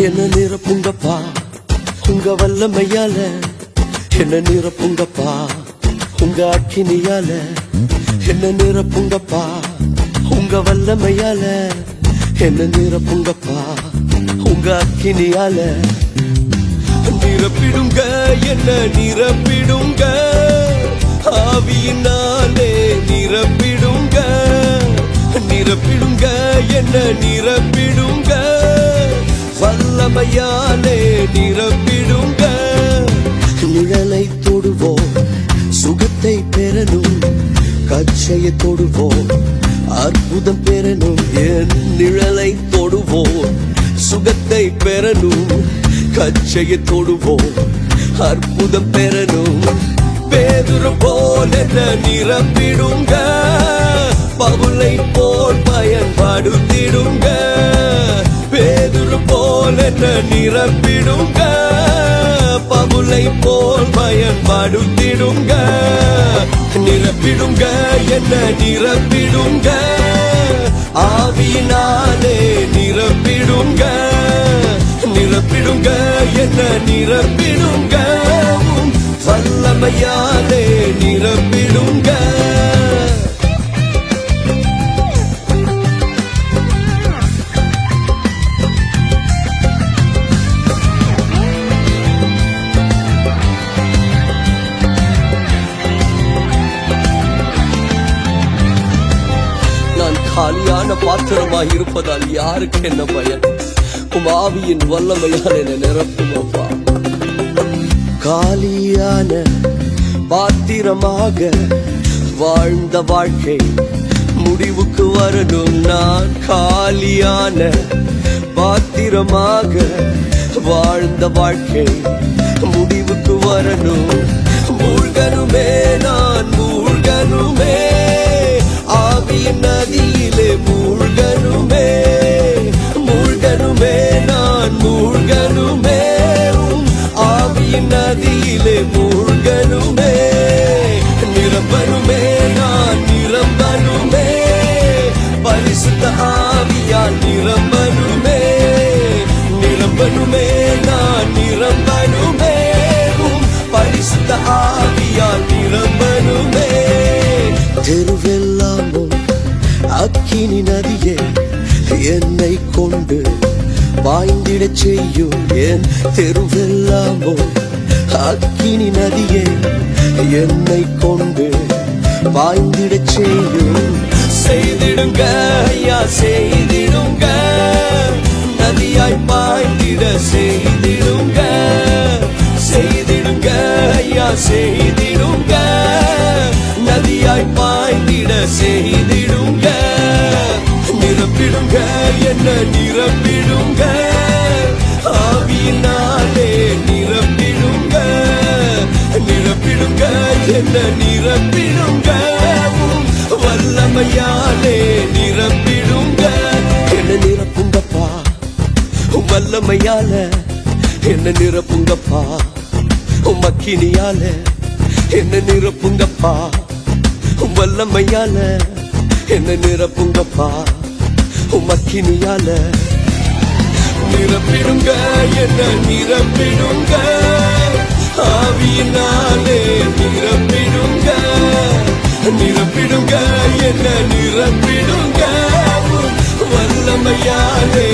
என்ன நிரப்புங்கப்பா உங்க வல்லமையால, என்ன நிரப்புங்கப்பா உங்க அக்கினியால, என்ன நிரப்புங்கப்பா உங்க வல்லமையால, என்ன நிரப்புங்கப்பா உங்க அக்கினியால. நிரப்பிடுங்க என்ன நிரப்பிடுங்க, ஆவியினாலே நிரப்பிடுங்க. நிரப்பிடுங்க என்ன நிரப்பிடுங்க, வல்லமையாலே நிரப்பிடுங்க. நிழலை தொடுவோம் சுகத்தை பெறணும், கச்சையை தொடுவோம் அற்புதம் பெறணும். என் நிழலை தொடுவோம் சுகத்தை பெறணும், கச்சையை தொடுவோம் அற்புதம் பெறணும். பேதுரு போல நிரப்பிடுங்க, பவுலை போல் பயன்படுத்திடுங்க. பேதுரு போல நிரப்பிடுங்க, பவுலை போல் பயன்படுத்திடுங்க. நிரப்பிடுங்க என்ன நிரப்பிடுங்க, ஆவியினாலே நிரப்பிடுங்க. நிரப்பிடுங்க என்ன நிரப்பிடுங்க, வல்லமையாலே நிரப்பிடுங்க. நான் காலியான பாத்திரமாய் இருப்பதால் யாருக்கு என்ன பயன், உம் ஆவியின் வல்லமையால் என்னை நிரப்புமப்பா. காலியான பாத்திரமாக வாழ்ந்த வாழ்க்கை முடிவுக்கு வரணும். நான் காலியான பாத்திரமாக வாழ்ந்த வாழ்க்கை முடிவுக்கு வரணும். மூழ்கனுமே நான் மூழ்கனுமே, ஆவியின் நதியிலே மூழ்கனுமே. மூழ்கனுமே நான் மூழ்கனுமே, ஆவியின் நதியிலே மூழ்கனுமே. நிரம்பனுமே நான் நிரம்பனுமே, பரிசுத்த ஆவியால் நிரம்பனுமே. நிரம்பனுமே நான் நிரம்பனுமே, பரிசுத்த ஆவியால் நிரம்பனுமே. தெருவெல்லாமும் அக்கினி நதியே என்னை கொண்டு பாய்ந்திடச் செய்யும். என் தெருவெல்லாமோ அக்கினி நதியே என்னை கொண்டு பாய்ந்திடச் செய்யும். செய்திடுங்க ஐயா செய்திடுங்க, நதியாய் பாய்ந்திட செய்திடுங்க. செய்திடுங்க ஐயா செய்திடுங்க, நதியாய் பாய்ந்திட செய்திடுங்க. நிரப்பிடுங்க என்ன நிரப்பிடுங்க, ஆவியினாலே நிரப்பிடுங்க. நிரப்பிடுங்க என்ன நிரப்பிடுங்க, வல்லமையாலே நிரப்பிடுங்க. என்ன நிரப்புங்கப்பா வல்லமையால, என்ன நிரப்புங்கப்பா அக்கினியால. என்ன நிரப்புங்கப்பா வல்லமையால, என்ன நிரப்புங்கப்பா அக்கினியால. நிரப்பிடுங்க என்ன நிரப்பிடுங்க, ஆவியினாலே நிரப்பிடுங்க. நிரப்பிடுங்க என்ன நிரப்பிடுங்க, வல்லமையாலே